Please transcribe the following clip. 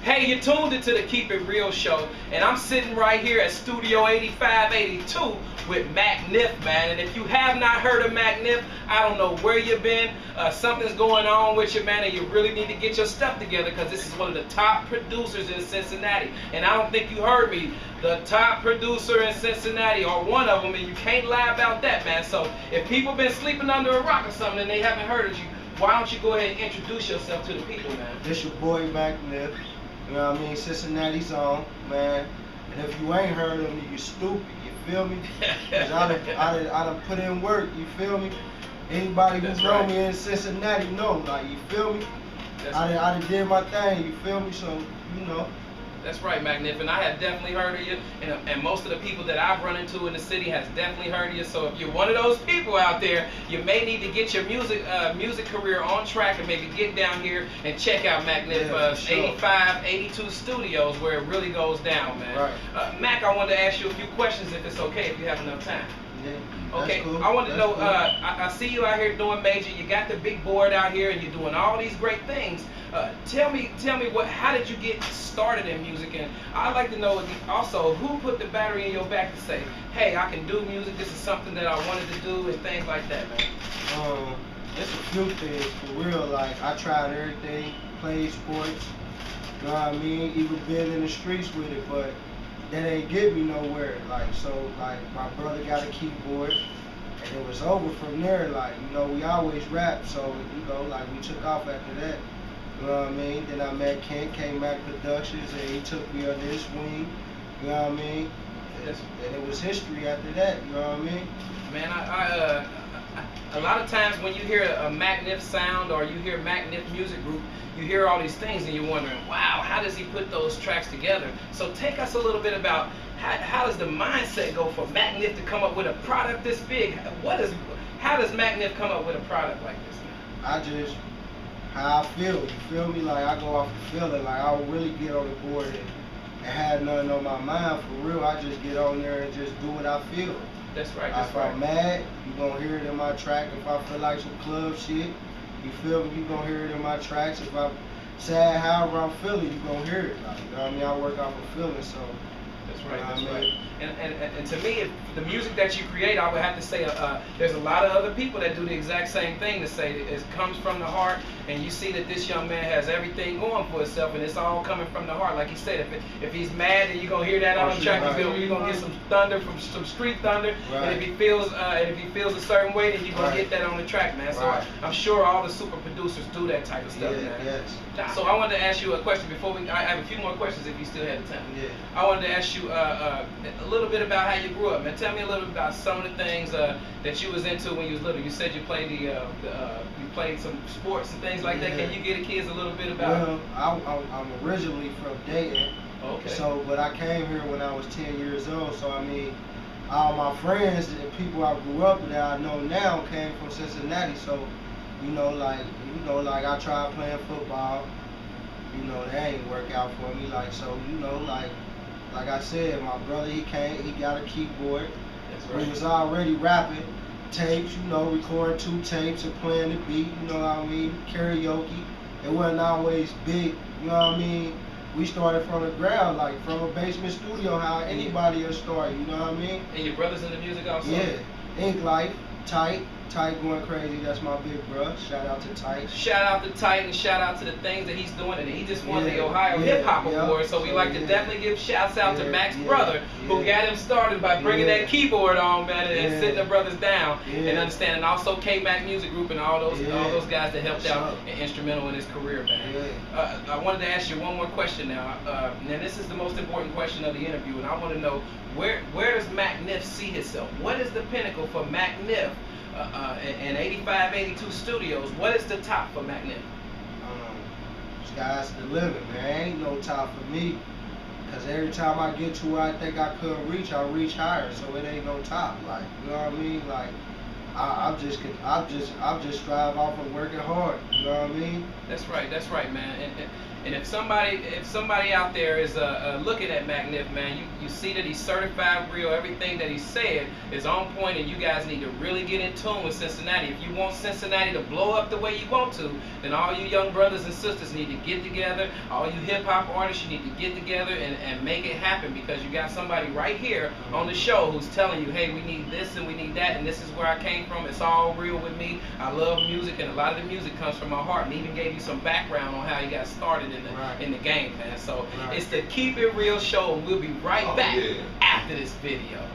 Hey, you tuned into the Keep It Real show, and I'm sitting right here at Studio 8582 with Mac Niff, man. And if you have not heard of Mac Niff, I don't know where you've been. Something's going on with you, man, and you really need to get your stuff together, because this is one of the top producers in Cincinnati. And I don't think you heard me. The top producer in Cincinnati, or one of them, and you can't lie about that, man. So if people been sleeping under a rock or something and they haven't heard of you, why don't you go ahead and introduce yourself to the people, man? This your boy Mac Niff. You know what I mean? Cincinnati's on, man. And if you ain't heard of me, you stupid. You feel me? Cause I done put in work. You feel me? Anybody who know me in Cincinnati know, like, you feel me? I done did my thing. You feel me? So you know. That's right, Mac Niff, and I have definitely heard of you, and most of the people that I've run into in the city has definitely heard of you. So if you're one of those people out there, you may need to get your music career on track and maybe get down here and check out Mac Niff, sure. 8582 Studios, where it really goes down, man. Right. Mac, I wanted to ask you a few questions, if it's okay, if you have enough time. Yeah, okay, cool. I wanted to know, cool. I see you out here doing major, you got the big board out here, and you're doing all these great things. Tell me how did you get started in music? And I'd like to know also, who put the battery in your back to say, hey, I can do music, this is something that I wanted to do, and things like that, man? It's a few things, for real. Like, I tried everything, played sports, you know what I mean, even been in the streets with it, but that ain't get me nowhere. Like, so, like, my brother got a keyboard, and it was over from there. Like, you know, we always rap, so, you know, like, we took off after that. You know what I mean? Then I met Kent, came back Productions, and he took me under his wing. You know what I mean? And it was history after that. You know what I mean? Man, a lot of times when you hear a Mac Niff sound, or you hear Mac Niff Music Group, you hear all these things and you're wondering, wow, how does he put those tracks together? So take us a little bit about how does the mindset go for Mac Niff to come up with a product this big? How does Mac Niff come up with a product like this, man? How I feel, you feel me? Like, I go off the feeling. Like, I don't really get on the board and have nothing on my mind, for real. I just get on there and just do what I feel. That's right, if I'm mad, you gonna hear it in my track. If I feel like some club shit, you feel me, you gonna hear it in my tracks. If I'm sad, however I'm feeling, you gonna hear it. Like, you know what I mean? I work off of feeling, so. That's right, that's right. And to me, the music that you create, I would have to say, there's a lot of other people that do the exact same thing, to say that it comes from the heart, and you see that this young man has everything going for himself, and it's all coming from the heart. Like he said, if he's mad, then you're going to hear that on the track. You're going to get some thunder, from some street thunder, and if he feels a certain way, then you're going to get that on the track, man. So I'm sure all the super producers do that type of stuff, man. Yes. So I wanted to ask you a question before I have a few more questions if you still have the time. Yeah. I wanted to ask you a little bit about how you grew up, man. Tell me a little bit about some of the things that you was into when you was little. You said you played you played some sports and things like that. Can you get the kids a little bit about? Well, I'm originally from Dayton. Okay. So, but I came here when I was 10 years old. So I mean, all my friends and people I grew up with that I know now came from Cincinnati. So, you know, like I tried playing football. You know, that ain't work out for me. Like, so, you know, like I said, my brother, he got a keyboard. That's right. We was already rapping tapes, you know, recording 2 tapes and playing the beat, you know what I mean, karaoke. It wasn't always big, you know what I mean. We started from the ground, like from a basement studio, how anybody will start, you know what I mean. And your brother's in the music also? Yeah, Ink Life, Tight going crazy, that's my big bro. Shout out to Tight. Shout out to Tight, and shout out to the things that he's doing, and he just won the Ohio Hip Hop Award, so we like to definitely give shouts out to Mac's brother, who got him started by bringing that keyboard on, man, and sitting the brothers down, and understanding. Also K-Mac Music Group and all those guys that helped out and instrumental in his career, man. I wanted to ask you one more question now, and this is the most important question of the interview, and I want to know, where does Mac Niff see himself? What is the pinnacle for Mac Niff? In 8582 Studios, what is the top for Mac Niff? Sky's the limit, man. Ain't no top for me. Cause every time I get to where I think I couldn't reach, I reach higher. So it ain't no top. Like, you know what I mean? Like, I just strive off of working hard. You know what I mean? That's right, man. And if somebody out there is looking at McNiff, man, you see that he's certified real. Everything that he said is on point, and you guys need to really get in tune with Cincinnati. If you want Cincinnati to blow up the way you want to, then all you young brothers and sisters need to get together. All you hip-hop artists, you need to get together and make it happen, because you got somebody right here on the show who's telling you, hey, we need this and we need that, and this is where I came from. It's all real with me. I love music, and a lot of the music comes from my heart, and even gave you some background on how he got started in the game, man. So it's the Keep It Real show, and we'll be right back after this video.